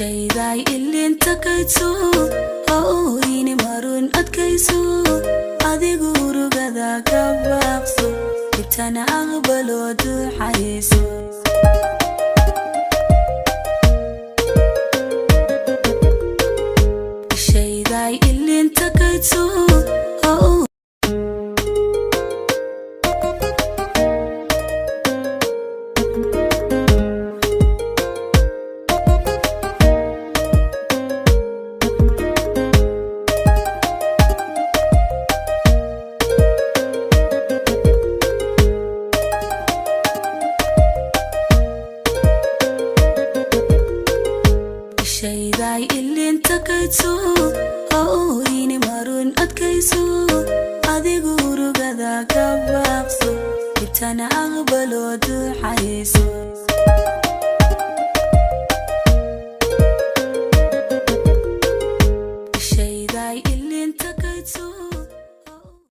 shayday ilin takayso oo ini marun adkayso adigu urugada ka baaqso bitana aqbalo duxayso shayday ilin takayso oo shayday ilin takayso oo ini marun adkayso adigu urugada ka baaqso bitana aqbalo duxayso